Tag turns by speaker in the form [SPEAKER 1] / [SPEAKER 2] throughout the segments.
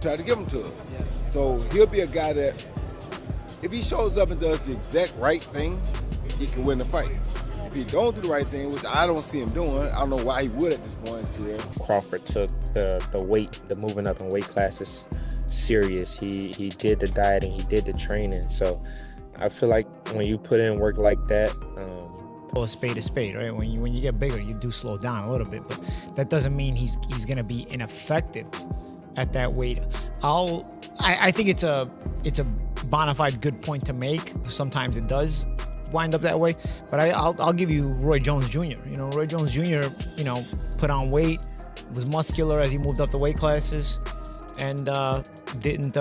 [SPEAKER 1] Try to give them to us. So he'll be a guy that, if he shows up and does the exact right thing, he can win the fight. If he don't do the right thing, which I don't see him doing, I don't know why he would at this point in his career.
[SPEAKER 2] Crawford took the moving up in weight classes serious. He did the dieting, he did the training. So I feel like when you put in work like that,
[SPEAKER 3] a spade is spade, right? When you get bigger, you do slow down a little bit, but that doesn't mean he's gonna be ineffective at that weight. I think it's a bona fide good point to make. Sometimes it does wind up that way, but I'll give you Roy Jones Jr. Roy Jones Jr. Put on weight, was muscular as he moved up the weight classes, and it didn't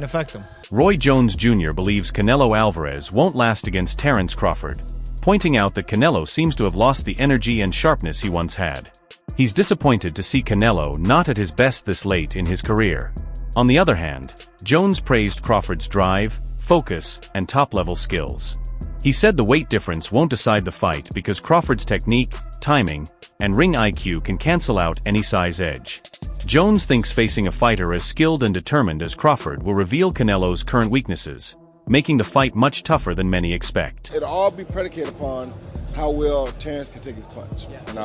[SPEAKER 3] affect him.
[SPEAKER 4] Roy Jones Jr. believes Canelo Alvarez won't last against Terence Crawford, pointing out that Canelo seems to have lost the energy and sharpness he once had. He's disappointed to see Canelo not at his best this late in his career. On the other hand, Jones praised Crawford's drive, focus, and top-level skills. He said the weight difference won't decide the fight because Crawford's technique, timing, and ring IQ can cancel out any size edge. Jones thinks facing a fighter as skilled and determined as Crawford will reveal Canelo's current weaknesses, making the fight much tougher than many expect.
[SPEAKER 1] It'll all be predicated upon how well Terence can take his punch. And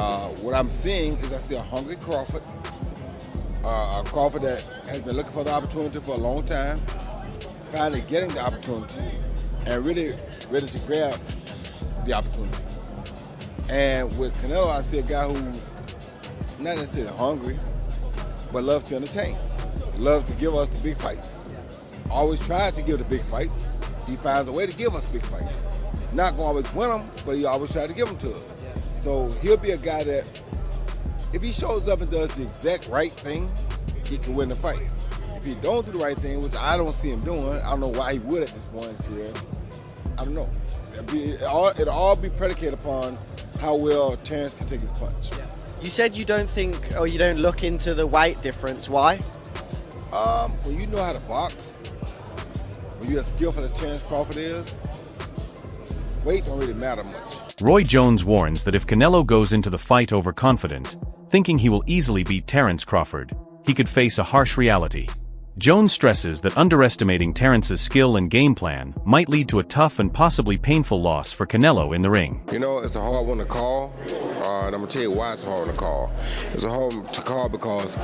[SPEAKER 1] what I'm seeing is I see a hungry Crawford, a Crawford that has been looking for the opportunity for a long time, finally getting the opportunity, and really ready to grab the opportunity. And with Canelo, I see a guy who's not necessarily hungry, but loves to entertain, loves to give us the big fights. Always tried to give the big fights. He finds a way to give us big fights. Not gonna always win them, but he always tries to give them to us. So he'll be a guy that, if he shows up and does the exact right thing, he can win the fight. If he don't do the right thing, which I don't see him doing, I don't know why he would at this point in his career. I don't know. It'll all be predicated upon how well Terence can take his punch.
[SPEAKER 5] You said you don't think, or you don't look into the weight difference. Why?
[SPEAKER 1] When you know how to box, when you're as skillful as Terence Crawford is, weight don't really matter much.
[SPEAKER 4] Roy Jones warns that if Canelo goes into the fight overconfident, thinking he will easily beat Terence Crawford, he could face a harsh reality. Jones stresses that underestimating Terence's skill and game plan might lead to a tough and possibly painful loss for Canelo in the ring.
[SPEAKER 1] It's a hard one to call, and I'm going to tell you why it's a hard one to call. It's a hard one to call because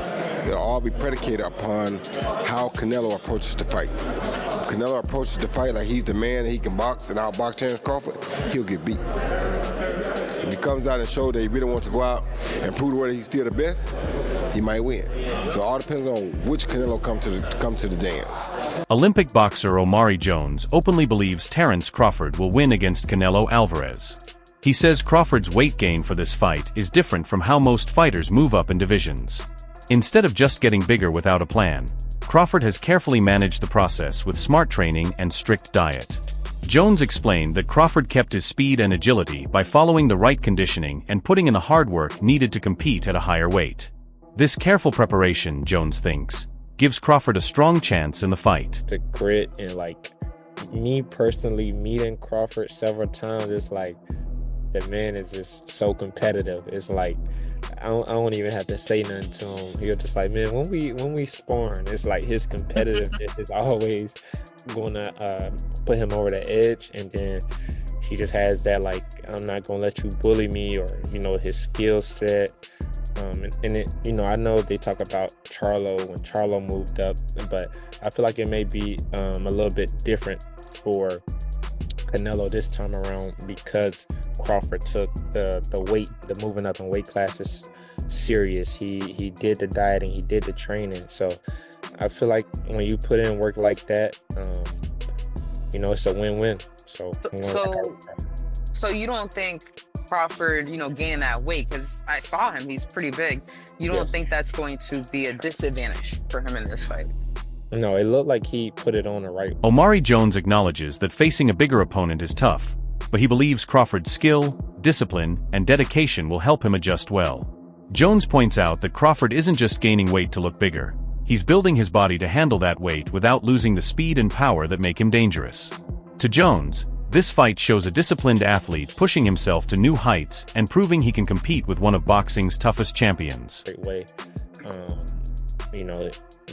[SPEAKER 1] it'll all be predicated upon how Canelo approaches the fight. If Canelo approaches the fight like he's the man and he can box and outbox Terence Crawford, he'll get beat. If he comes out and shows that he really wants to go out and prove whether he's still the best, he might win. So it all depends on which Canelo comes to the dance.
[SPEAKER 4] Olympic boxer Omari Jones openly believes Terence Crawford will win against Canelo Alvarez. He says Crawford's weight gain for this fight is different from how most fighters move up in divisions. Instead of just getting bigger without a plan, Crawford has carefully managed the process with smart training and strict diet. Jones explained that Crawford kept his speed and agility by following the right conditioning and putting in the hard work needed to compete at a higher weight. This careful preparation, Jones thinks, gives Crawford a strong chance in the fight.
[SPEAKER 2] The grit and me personally meeting Crawford several times, it's like the man is just so competitive. It's like I don't even have to say nothing to him. He'll just like, man, when we sparring, it's like his competitiveness is always gonna put him over the edge, and then he just has that I'm not gonna let you bully me, or his skill set. I know they talk about Charlo when Charlo moved up, but I feel like it may be a little bit different for Canelo this time around because Crawford took the moving up in weight classes serious. He did the dieting, he did the training. So I feel like when you put in work like that, it's a win-win.
[SPEAKER 6] So you don't think Crawford, gaining that weight, because I saw him, he's pretty big. You don't think that's going to be a disadvantage for him in this fight?
[SPEAKER 2] No, it looked like he put it on the right.
[SPEAKER 4] Omari Jones acknowledges that facing a bigger opponent is tough, but he believes Crawford's skill, discipline, and dedication will help him adjust well. Jones points out that Crawford isn't just gaining weight to look bigger. He's building his body to handle that weight without losing the speed and power that make him dangerous. To Jones, this fight shows a disciplined athlete pushing himself to new heights and proving he can compete with one of boxing's toughest champions.
[SPEAKER 2] Great way.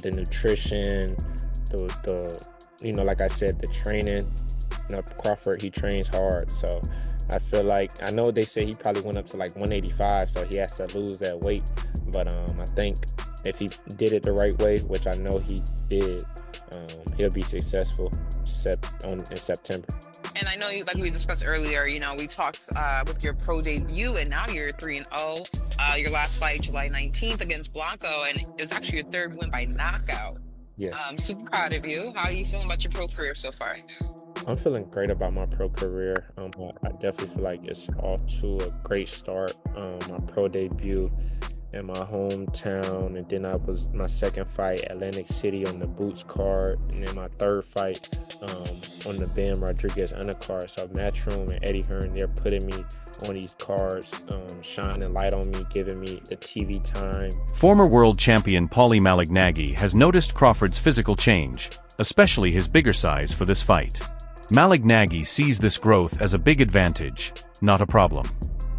[SPEAKER 2] the nutrition, the like I said, the training. Crawford, he trains hard, so I feel like, I know they say he probably went up to like 185, so he has to lose that weight. But I think if he did it the right way, which I know he did, he'll be successful in September.
[SPEAKER 6] And I know, like we discussed earlier, we talked with your pro debut, and now you're 3-0. Your last fight, July 19th against Blanco, and it was actually your third win by knockout.
[SPEAKER 2] Yes.
[SPEAKER 6] Super proud of you. How are you feeling about your pro career so far?
[SPEAKER 2] I'm feeling great about my pro career. I definitely feel like it's off to a great start. My pro debut in my hometown, and then my second fight, Atlantic City, on the Boots card, and then my third fight on the Bam Rodriguez undercard. So Matchroom and Eddie Hearn, they're putting me on these cards, shining light on me, giving me the TV time.
[SPEAKER 4] Former world champion Malag Naggi has noticed Crawford's physical change, especially his bigger size for this fight. Malag Naggi sees this growth as a big advantage, not a problem.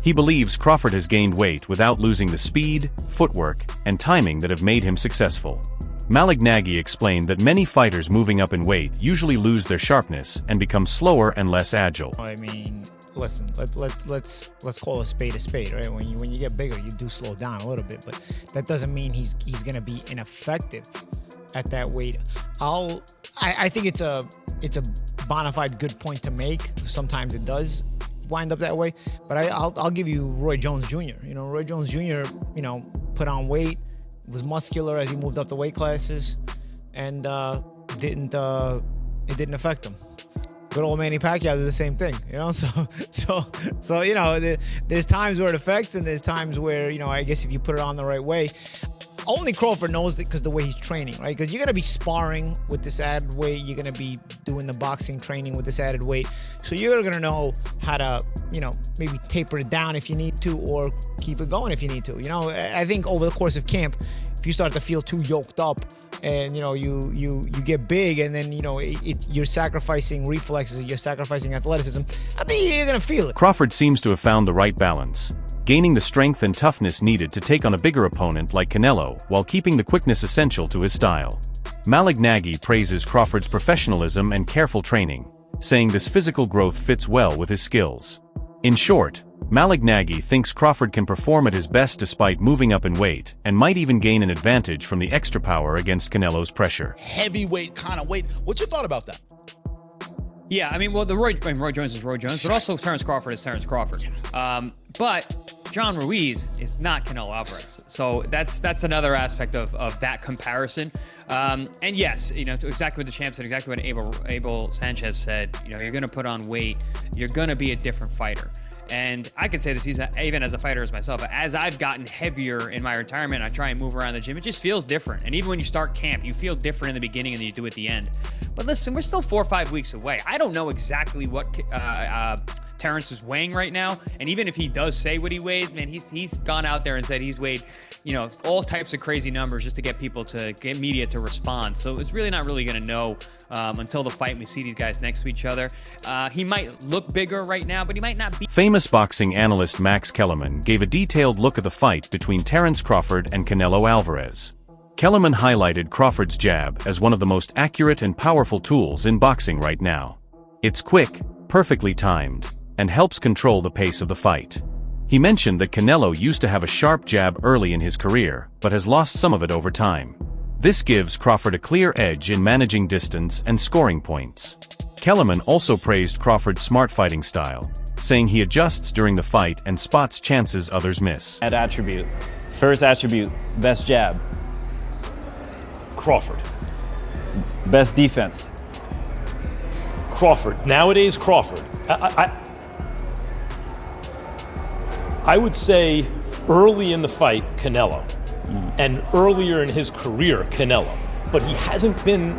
[SPEAKER 4] He believes Crawford has gained weight without losing the speed, footwork, and timing that have made him successful. Malag Naggi explained that many fighters moving up in weight usually lose their sharpness and become slower and less agile.
[SPEAKER 3] I mean, listen, let's call a spade, right? When you get bigger, you do slow down a little bit, but that doesn't mean he's going to be ineffective at that weight. I think it's a bona fide good point to make. Sometimes it does wind up that way, but I'll give you Roy Jones Jr. Roy Jones Jr. Put on weight, was muscular as he moved up the weight classes, and it didn't affect him. Good old Manny Pacquiao did the same thing, So there's times where it affects, and there's times where I guess if you put it on the right way. Only Crawford knows it because the way he's training, right? Because you're going to be sparring with this added weight. You're going to be doing the boxing training with this added weight. So you're going to know how to, maybe taper it down if you need to, or keep it going if you need to. I think over the course of camp, if you start to feel too yoked up and, you get big, and then, you're sacrificing reflexes, you're sacrificing athleticism, I think you're going to feel it.
[SPEAKER 4] Crawford seems to have found the right balance, gaining the strength and toughness needed to take on a bigger opponent like Canelo, while keeping the quickness essential to his style. Malag Naggi praises Crawford's professionalism and careful training, saying this physical growth fits well with his skills. In short, Malag Naggi thinks Crawford can perform at his best despite moving up in weight, and might even gain an advantage from the extra power against Canelo's pressure.
[SPEAKER 7] Heavyweight kind of weight. What's your thought about that?
[SPEAKER 8] Yeah, I mean, well, Roy Jones is Roy Jones, but also Terence Crawford is Terence Crawford. But John Ruiz is not Canelo Alvarez. So that's another aspect of that comparison. And yes, exactly what the champ said, exactly what Abel Sanchez said, you're going to put on weight, you're going to be a different fighter. And I can say this even as a fighter as myself, as I've gotten heavier in my retirement, I try and move around the gym, it just feels different. And even when you start camp, you feel different in the beginning than you do at the end. But listen, we're still 4 or 5 weeks away. I don't know exactly what Terence is weighing right now. And even if he does say what he weighs, man, he's gone out there and said he's weighed, all types of crazy numbers just to get media to respond. So it's really not really going to know until the fight and we see these guys next to each other. He might look bigger right now, but he might not be.
[SPEAKER 4] Famous boxing analyst Max Kellerman gave a detailed look at the fight between Terence Crawford and Canelo Alvarez. Kellerman highlighted Crawford's jab as one of the most accurate and powerful tools in boxing right now. It's quick, perfectly timed, and helps control the pace of the fight. He mentioned that Canelo used to have a sharp jab early in his career, but has lost some of it over time. This gives Crawford a clear edge in managing distance and scoring points. Kellerman also praised Crawford's smart fighting style, saying he adjusts during the fight and spots chances others miss.
[SPEAKER 9] That attribute. First attribute, best jab.
[SPEAKER 10] Crawford.
[SPEAKER 9] Best defense.
[SPEAKER 10] Crawford. Nowadays, Crawford. I would say early in the fight, Canelo. And earlier in his career, Canelo. But he hasn't been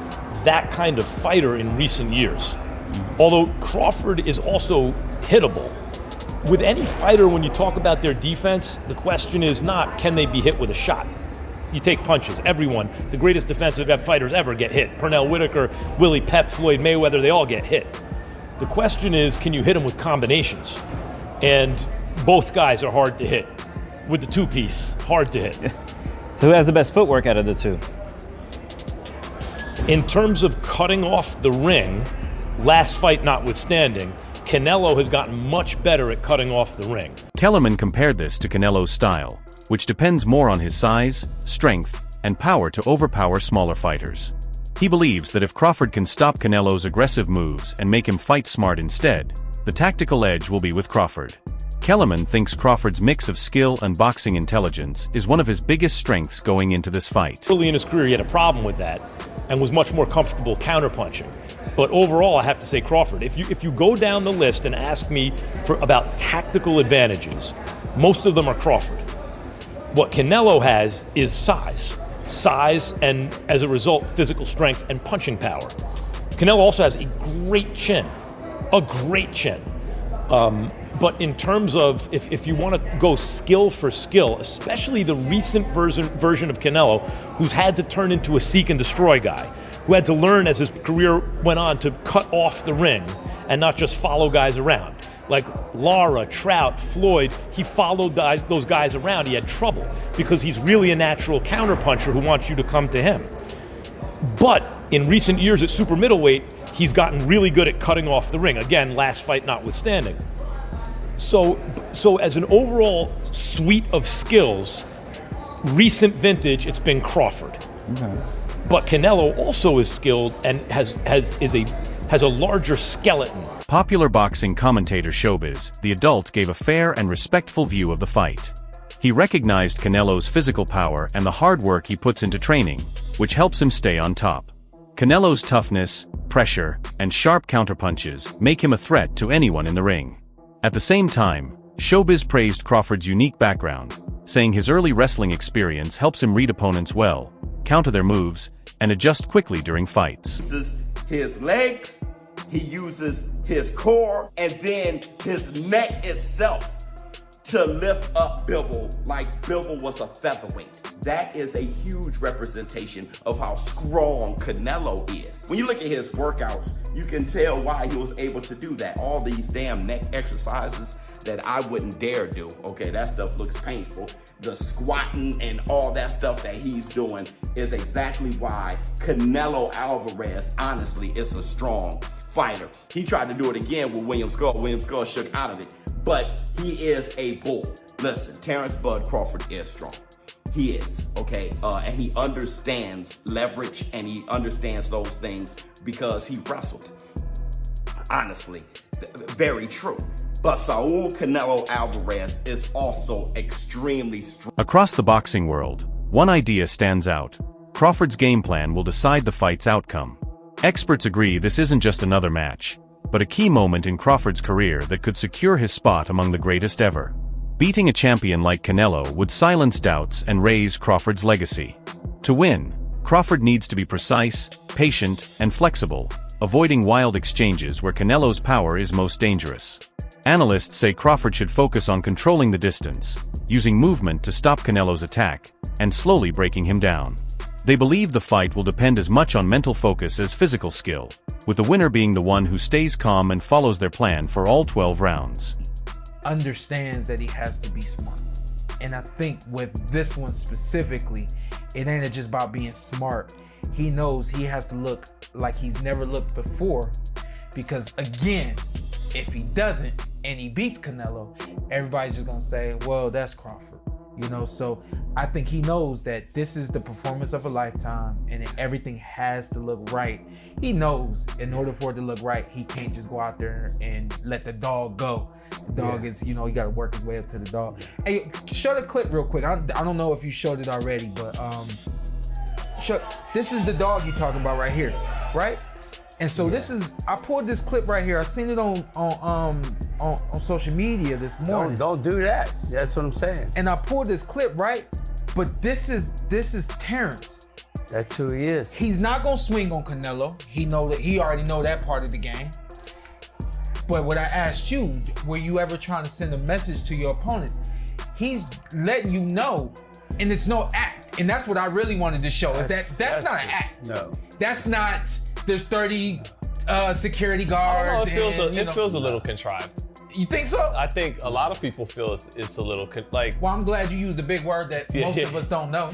[SPEAKER 10] that kind of fighter in recent years. Although Crawford is also hittable. With any fighter, when you talk about their defense, the question is not, can they be hit with a shot? You take punches. Everyone, the greatest defensive fighters ever get hit. Pernell Whitaker, Willie Pep, Floyd Mayweather, they all get hit. The question is, can you hit them with combinations? And both guys are hard to hit. With the two-piece, hard to hit.
[SPEAKER 9] So who has the best footwork out of the two?
[SPEAKER 10] In terms of cutting off the ring, last fight notwithstanding, Canelo has gotten much better at cutting off the ring.
[SPEAKER 4] Kellerman compared this to Canelo's style, which depends more on his size, strength, and power to overpower smaller fighters. He believes that if Crawford can stop Canelo's aggressive moves and make him fight smart instead, the tactical edge will be with Crawford. Kellerman thinks Crawford's mix of skill and boxing intelligence is one of his biggest strengths going into this fight.
[SPEAKER 10] Early in his career, he had a problem with that and was much more comfortable counterpunching. But overall, I have to say Crawford. If you go down the list and ask me about tactical advantages, most of them are Crawford. What Canelo has is size, and as a result, physical strength and punching power. Canelo also has a great chin. But in terms of, if you want to go skill for skill, especially the recent version of Canelo, who's had to turn into a seek and destroy guy, who had to learn as his career went on to cut off the ring and not just follow guys around. Like Lara, Trout, Floyd, he followed those guys around. He had trouble because he's really a natural counterpuncher who wants you to come to him. But in recent years at super middleweight, he's gotten really good at cutting off the ring. Again, last fight notwithstanding. So as an overall suite of skills, recent vintage, it's been Crawford. Okay. But Canelo also is skilled and has a larger skeleton.
[SPEAKER 4] Popular boxing commentator Showbiz, the adult, gave a fair and respectful view of the fight. He recognized Canelo's physical power and the hard work he puts into training, which helps him stay on top. Canelo's toughness, pressure, and sharp counterpunches make him a threat to anyone in the ring. At the same time, Showbiz praised Crawford's unique background, saying his early wrestling experience helps him read opponents well, counter their moves, and adjust quickly during fights.
[SPEAKER 11] He uses his legs, he uses his core, and then his neck itself to lift up Bivol like Bivol was a featherweight. That is a huge representation of how strong Canelo is. When you look at his workouts, you can tell why he was able to do that. All these damn neck exercises that I wouldn't dare do. Okay, that stuff looks painful. The squatting and all that stuff that he's doing is exactly why Canelo Alvarez, honestly, is a strong fighter. He tried to do it again with William Skull. William Skull shook out of it, but he is a bull. Listen, Terence Bud Crawford is strong. He is, okay? And he understands leverage and he understands those things because he wrestled. Honestly, very true. But Saul Canelo Alvarez is also extremely strong.
[SPEAKER 4] Across the boxing world, one idea stands out. Crawford's game plan will decide the fight's outcome. Experts agree this isn't just another match, but a key moment in Crawford's career that could secure his spot among the greatest ever. Beating a champion like Canelo would silence doubts and raise Crawford's legacy. To win, Crawford needs to be precise, patient, and flexible, avoiding wild exchanges where Canelo's power is most dangerous. Analysts say Crawford should focus on controlling the distance, using movement to stop Canelo's attack, and slowly breaking him down. They believe the fight will depend as much on mental focus as physical skill, with the winner being the one who stays calm and follows their plan for all 12 rounds.
[SPEAKER 12] Understands that he has to be smart. And I think with this one specifically, it ain't just about being smart. He knows he has to look like he's never looked before, because again, if he doesn't and he beats Canelo, everybody's just gonna say, well, that's Crawford. You know, so I think he knows that this is the performance of a lifetime and everything has to look right. He knows in order for it to look right, he can't just go out there and let the dog go. The dog is, you know, you got to work his way up to the dog. Hey, show the clip real quick. I don't know if you showed it already, but this is the dog you're talking about right here, right? And so this is, I pulled this clip right here. I seen it on social media this morning.
[SPEAKER 13] Don't do that. That's what I'm saying.
[SPEAKER 12] And I pulled this clip, right? But this is Terence.
[SPEAKER 13] That's who he is.
[SPEAKER 12] He's not gonna swing on Canelo. He already know that part of the game. But what I asked you, were you ever trying to send a message to your opponents? He's letting you know, and it's no act. And that's what I really wanted to show, is that's not an act.
[SPEAKER 13] No.
[SPEAKER 12] That's not, there's 30 security guards.
[SPEAKER 14] It feels a little contrived.
[SPEAKER 12] You think so?
[SPEAKER 14] I think a lot of people feel it's a little like.
[SPEAKER 12] Well, I'm glad you used the big word that most of us don't know.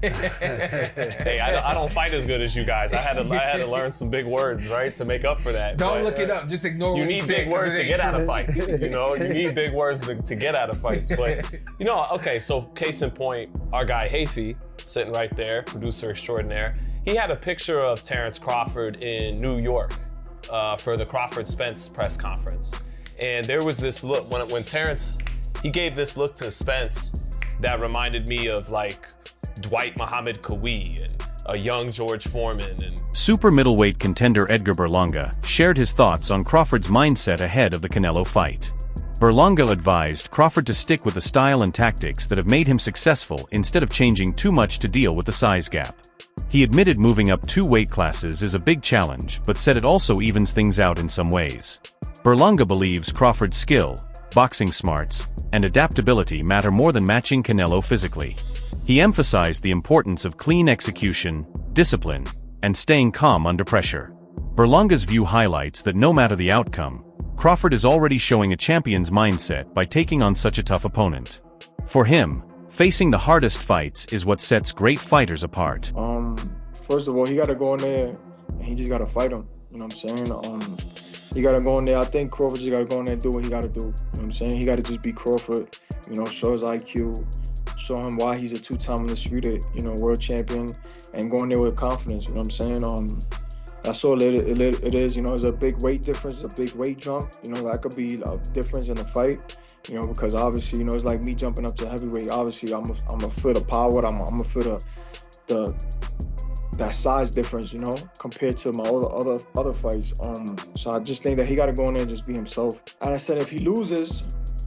[SPEAKER 14] Hey, I don't fight as good as you guys. I had to learn some big words, right, to make up for that.
[SPEAKER 12] Don't look it up. Just ignore.
[SPEAKER 14] You need big words to get out of fights. You know, you need big words to get out of fights. But you know, okay. So case in point, our guy Hafey, sitting right there, producer extraordinaire. He had a picture of Terence Crawford in New York for the Crawford Spence press conference. And there was this look, when Terence, he gave this look to Spence that reminded me of like Dwight Muhammad Kawi and a young George Foreman. And
[SPEAKER 4] super middleweight contender Edgar Berlanga shared his thoughts on Crawford's mindset ahead of the Canelo fight. Berlanga advised Crawford to stick with the style and tactics that have made him successful instead of changing too much to deal with the size gap. He admitted moving up 2 weight classes is a big challenge, but said it also evens things out in some ways. Berlanga believes Crawford's skill, boxing smarts, and adaptability matter more than matching Canelo physically. He emphasized the importance of clean execution, discipline, and staying calm under pressure. Berlanga's view highlights that no matter the outcome, Crawford is already showing a champion's mindset by taking on such a tough opponent. For him, facing the hardest fights is what sets great fighters apart.
[SPEAKER 15] First of all, he got to go in there and he just got to fight him. You know what I'm saying? He got to go in there. I think Crawford just got to go in there and do what he got to do. You know what I'm saying? He got to just be Crawford, you know, show his IQ, show him why he's a 2-time undisputed, you know, world champion, and go in there with confidence. You know what I'm saying? That's all it is. You know, it's a big weight difference, a big weight jump. You know, that could be a difference in the fight. You know, because obviously, you know, it's like me jumping up to heavyweight. Obviously, I'm a feel the power. I'm a feel that size difference, you know, compared to my other fights. So I just think that he got to go in there and just be himself. And I said, if he loses,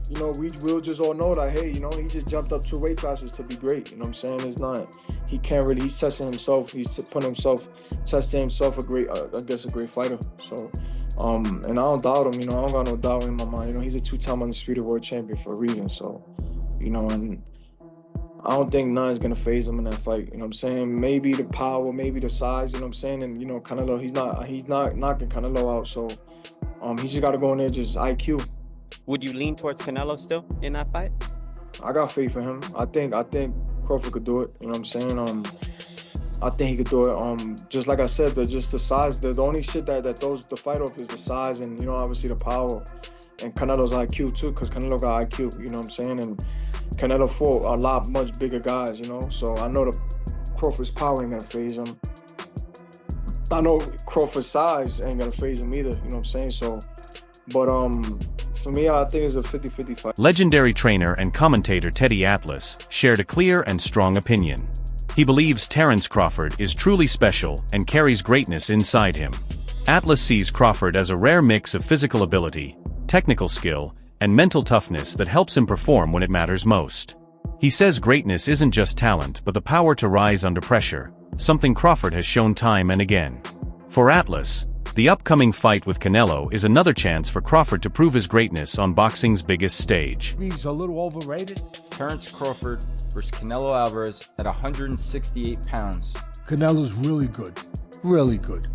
[SPEAKER 15] you know, we'll just all know that, hey, you know, he just jumped up 2 weight classes to be great. You know what I'm saying? It's not, he can't really, he's testing himself. He's testing himself a great fighter. So, and I don't doubt him, you know, I don't got no doubt in my mind. You know, he's a 2-time undisputed world champion for a reason. So, you know, and I don't think none's gonna phase him in that fight. You know what I'm saying? Maybe the power, maybe the size, you know what I'm saying? And, you know, Canelo, he's not knocking Canelo out. So, he just got to go in there, just IQ.
[SPEAKER 16] Would you lean towards Canelo still in that fight?
[SPEAKER 15] I got faith in him. I think Crawford could do it. You know what I'm saying? I think he could do it. Just like I said, just the size. The only shit that throws the fight off is the size, and, you know, obviously the power, and Canelo's IQ too, because Canelo got IQ. You know what I'm saying? And Canelo fought a lot much bigger guys. You know, so I know the Crawford's power ain't gonna phase him. I know Crawford's size ain't gonna phase him either. You know what I'm saying? So, but for me, I think it's a 50-50 fight.
[SPEAKER 4] Legendary trainer and commentator Teddy Atlas shared a clear and strong opinion. He believes Terence Crawford is truly special and carries greatness inside him. Atlas sees Crawford as a rare mix of physical ability, technical skill, and mental toughness that helps him perform when it matters most. He says greatness isn't just talent but the power to rise under pressure, something Crawford has shown time and again. For Atlas, the upcoming fight with Canelo is another chance for Crawford to prove his greatness on boxing's biggest stage.
[SPEAKER 17] He's a little overrated. Terence Crawford versus Canelo Alvarez at 168 pounds.
[SPEAKER 18] Canelo's really good. Really good.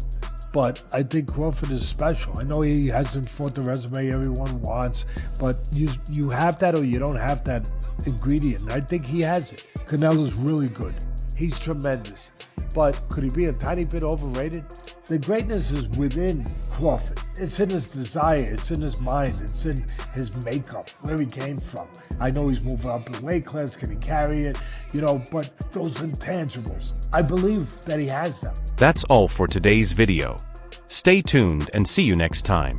[SPEAKER 18] But I think Crawford is special. I know he hasn't fought the resume everyone wants, but you have that or you don't have that ingredient. And I think he has it. Canelo's really good. He's tremendous. But could he be a tiny bit overrated? The greatness is within Crawford. It's in his desire, it's in his mind, it's in his makeup, where he came from. I know he's moving up in weight class, can he carry it? You know, but those intangibles, I believe that he has them.
[SPEAKER 4] That's all for today's video. Stay tuned and see you next time.